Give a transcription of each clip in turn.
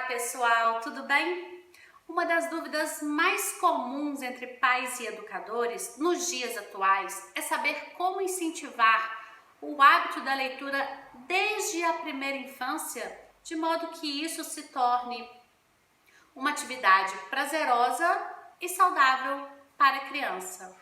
pessoal, tudo bem? Uma das dúvidas mais comuns entre pais e educadores nos dias atuais é saber como incentivar o hábito da leitura desde a primeira infância, de modo que isso se torne uma atividade prazerosa e saudável para a criança.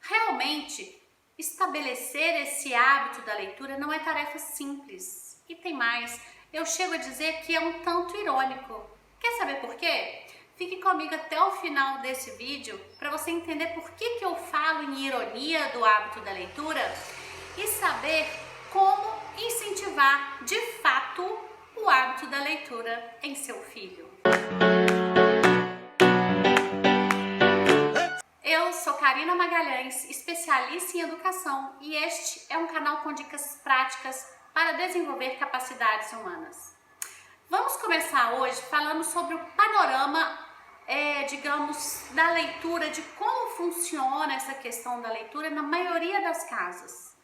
Realmente, estabelecer esse hábito da leitura não é tarefa simples. E tem mais, eu chego a dizer que é um tanto irônico. Quer saber por quê? Fique comigo até o final desse vídeo para você entender por que eu falo em ironia do hábito da leitura e saber como incentivar de fato o hábito da leitura em seu filho. Eu sou Karina Magalhães, especialista em educação, e este é um canal com dicas práticas para desenvolver capacidades humanas. Vamos começar hoje falando sobre o panorama, digamos, da leitura, de como funciona essa questão da leitura na maioria das casas.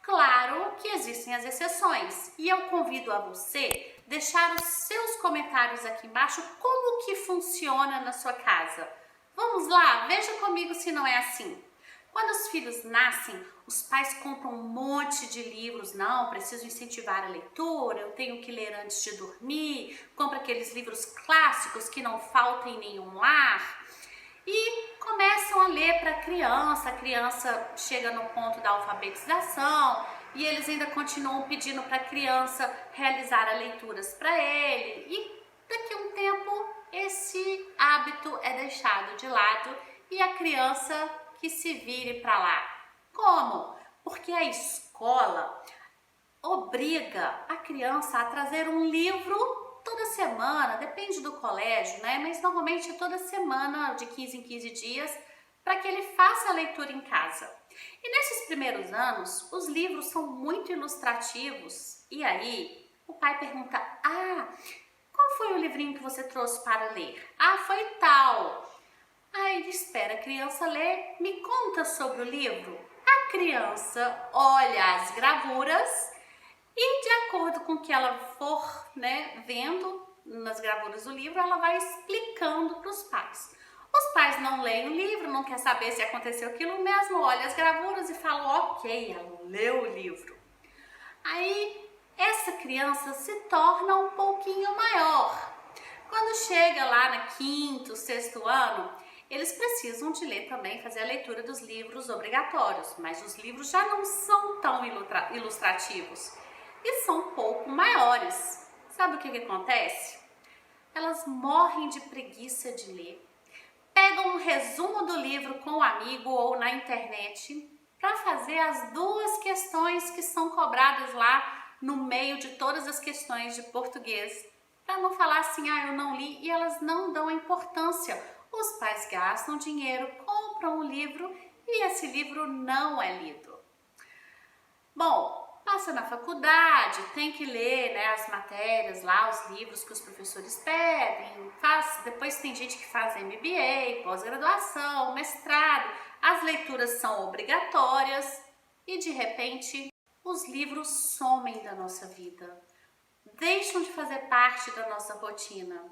Claro que existem as exceções, e eu convido a você deixar os seus comentários aqui embaixo como que funciona na sua casa. Vamos lá, veja comigo se não é assim. Quando os filhos nascem, os pais compram um monte de livros. Não, preciso incentivar a leitura, eu tenho que ler antes de dormir. Compra aqueles livros clássicos que não faltam em nenhum lar. E começam a ler para a criança chega no ponto da alfabetização e eles ainda continuam pedindo para a criança realizar as leituras para ele. E daqui a um tempo esse hábito é deixado de lado e a criança que se vire para lá. Como? Porque a escola obriga a criança a trazer um livro toda semana, depende do colégio, né? Mas normalmente é toda semana, de 15 em 15 dias, para que ele faça a leitura em casa. E nesses primeiros anos, os livros são muito ilustrativos. E aí, o pai pergunta: qual foi o livrinho que você trouxe para ler? Foi tal. Aí ele espera a criança ler. Me conta sobre o livro. A criança olha as gravuras e, de acordo com o que ela for, vendo nas gravuras do livro, ela vai explicando para os pais. Os pais não leem o livro, não quer saber se aconteceu aquilo mesmo, olha as gravuras e falam: ok, ela leu o livro. Aí essa criança se torna um pouquinho maior. Quando chega lá no quinto, sexto ano, eles precisam de ler também, fazer a leitura dos livros obrigatórios, mas os livros já não são tão ilustrativos e são um pouco maiores. Sabe o que acontece? Elas morrem de preguiça de ler, pegam um resumo do livro com um amigo ou na internet para fazer as duas questões que são cobradas lá no meio de todas as questões de português, para não falar assim: eu não li, e elas não dão importância. Os pais gastam dinheiro, compram um livro e esse livro não é lido. Bom, passa na faculdade, tem que ler, as matérias lá, os livros que os professores pedem, depois tem gente que faz MBA, pós-graduação, mestrado, as leituras são obrigatórias e de repente os livros somem da nossa vida, deixam de fazer parte da nossa rotina.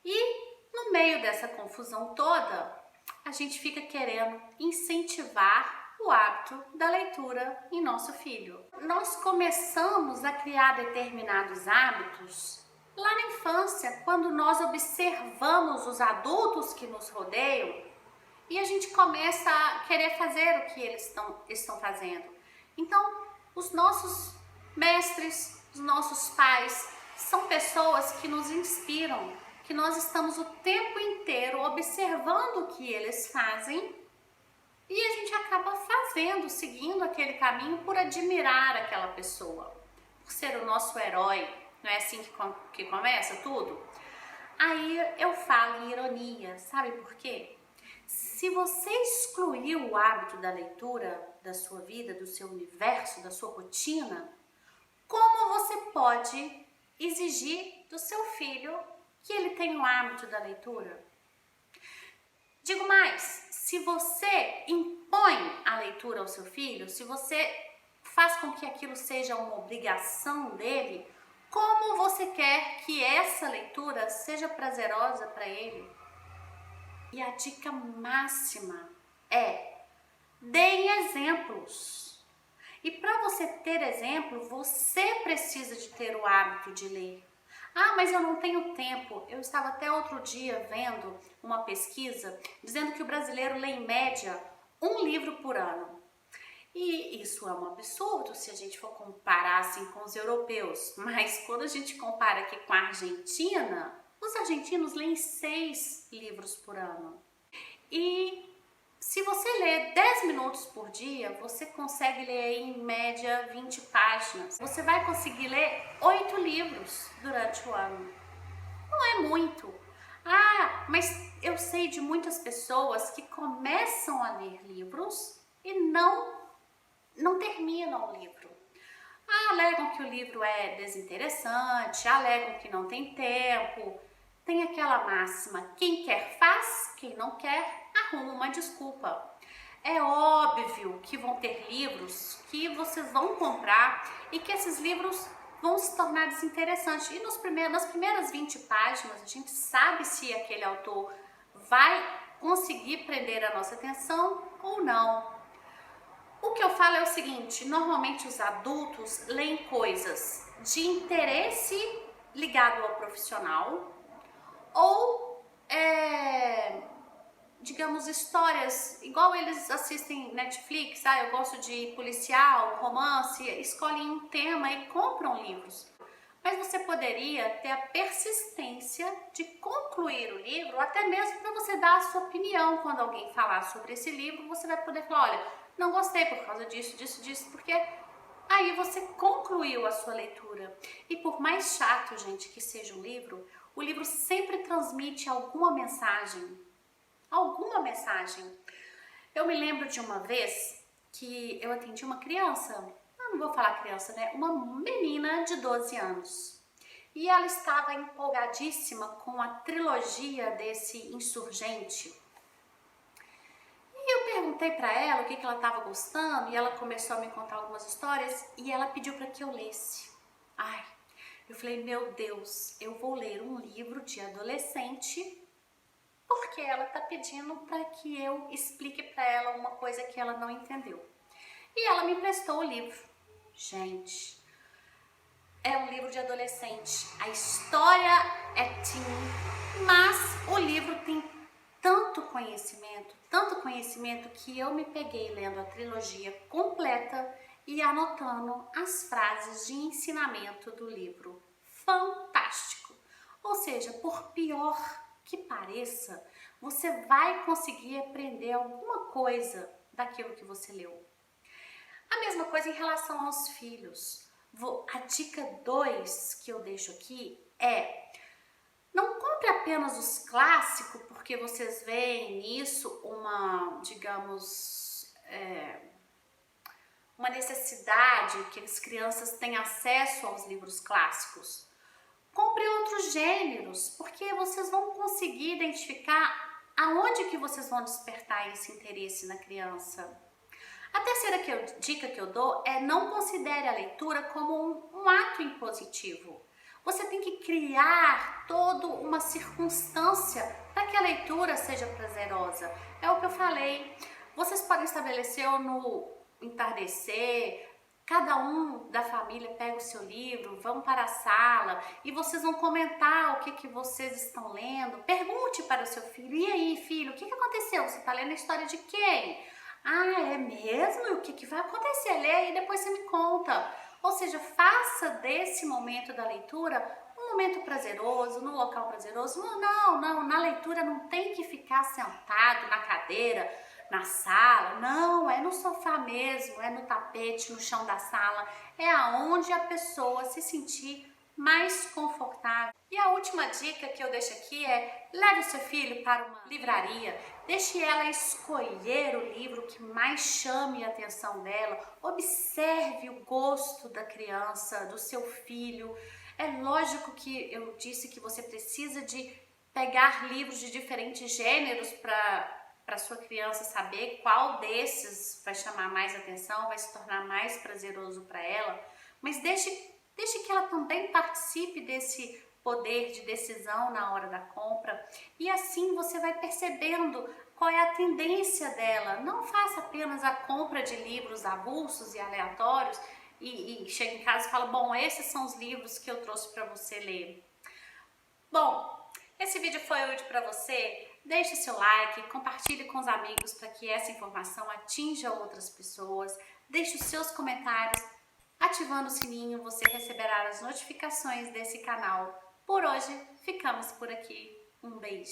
E no meio dessa confusão toda, a gente fica querendo incentivar o hábito da leitura em nosso filho. Nós começamos a criar determinados hábitos lá na infância, quando nós observamos os adultos que nos rodeiam e a gente começa a querer fazer o que eles estão fazendo. Então, os nossos mestres, os nossos pais, são pessoas que nos inspiram, que nós estamos o tempo inteiro observando o que eles fazem e a gente acaba fazendo, seguindo aquele caminho por admirar aquela pessoa, por ser o nosso herói. Não é assim que começa tudo? Aí eu falo em ironia, sabe por quê? Se você excluir o hábito da leitura da sua vida, do seu universo, da sua rotina, como você pode exigir do seu filho que ele tenha o hábito da leitura? Digo mais, se você impõe a leitura ao seu filho, se você faz com que aquilo seja uma obrigação dele, como você quer que essa leitura seja prazerosa para ele? E a dica máxima é: deem exemplos. E para você ter exemplo, você precisa de ter o hábito de ler. Ah, mas eu não tenho tempo. Eu estava até outro dia vendo uma pesquisa dizendo que o brasileiro lê em média um livro por ano. E isso é um absurdo se a gente for comparar assim com os europeus. Mas quando a gente compara aqui com a Argentina, os argentinos leem 6 livros por ano. E se você lê 10 minutos por dia, você consegue ler em média 20 páginas. Você vai conseguir ler 8 livros durante o ano. Não é muito. Ah, mas eu sei de muitas pessoas que começam a ler livros e não terminam o livro. Alegam que o livro é desinteressante, alegam que não tem tempo. Tem aquela máxima: quem quer faz, quem não quer arruma uma desculpa. É óbvio que vão ter livros que vocês vão comprar e que esses livros vão se tornar desinteressantes. E nas primeiras 20 páginas, a gente sabe se aquele autor vai conseguir prender a nossa atenção ou não. O que eu falo é o seguinte: normalmente os adultos leem coisas de interesse ligado ao profissional ou, digamos, histórias, igual eles assistem Netflix, eu gosto de policial, romance, escolhem um tema e compram livros. Mas você poderia ter a persistência de concluir o livro, até mesmo para você dar a sua opinião. Quando alguém falar sobre esse livro, você vai poder falar: olha, não gostei por causa disso, porque aí você concluiu a sua leitura. E por mais chato, gente, que seja um livro, o livro sempre transmite alguma mensagem. Alguma mensagem. Eu me lembro de uma vez que eu atendi uma criança, não vou falar criança, né? Uma menina de 12 anos. E ela estava empolgadíssima com a trilogia desse Insurgente. E eu perguntei para ela o que ela estava gostando e ela começou a me contar algumas histórias e ela pediu para que eu lesse. Eu falei: meu Deus, eu vou ler um livro de adolescente porque ela está pedindo para que eu explique para ela uma coisa que ela não entendeu. E ela me emprestou o livro. Gente, é um livro de adolescente. A história é teen, mas o livro tem tanto conhecimento que eu me peguei lendo a trilogia completa e anotando as frases de ensinamento do livro. Fantástico! Ou seja, por pior que pareça, você vai conseguir aprender alguma coisa daquilo que você leu. A mesma coisa em relação aos filhos. A dica 2 que eu deixo aqui é: não compre apenas os clássicos porque vocês veem nisso uma, digamos, uma necessidade que as crianças têm acesso aos livros clássicos. Compre outros gêneros, porque vocês vão conseguir identificar aonde que vocês vão despertar esse interesse na criança. A terceira dica que eu dou é: não considere a leitura como um ato impositivo. Você tem que criar toda uma circunstância para que a leitura seja prazerosa. É o que eu falei. Vocês podem estabelecer no entardecer, cada um da família pega o seu livro, vão para a sala e vocês vão comentar o que vocês estão lendo. Pergunte para o seu filho: e aí, filho, o que aconteceu? Você está lendo a história de quem? É mesmo? E o que vai acontecer? Lê aí e depois você me conta. Ou seja, faça desse momento da leitura um momento prazeroso, num local prazeroso. Não, na leitura não tem que ficar sentado na cadeira, na sala. Não, é no sofá mesmo, é no tapete, no chão da sala. É aonde a pessoa se sentir mais confortável. E a última dica que eu deixo aqui é: leve o seu filho para uma livraria, deixe ela escolher o livro que mais chame a atenção dela, observe o gosto da criança, do seu filho. É lógico que eu disse que você precisa de pegar livros de diferentes gêneros para sua criança saber qual desses vai chamar mais atenção, vai se tornar mais prazeroso para ela, mas deixe Deixe que ela também participe desse poder de decisão na hora da compra e assim você vai percebendo qual é a tendência dela. Não faça apenas a compra de livros avulsos e aleatórios e chega em casa e fala, bom, esses são os livros que eu trouxe para você ler. Bom, esse vídeo foi útil para você? Deixe seu like, compartilhe com os amigos para que essa informação atinja outras pessoas. Deixe os seus comentários. Ativando o sininho, você receberá as notificações desse canal. Por hoje, ficamos por aqui. Um beijo!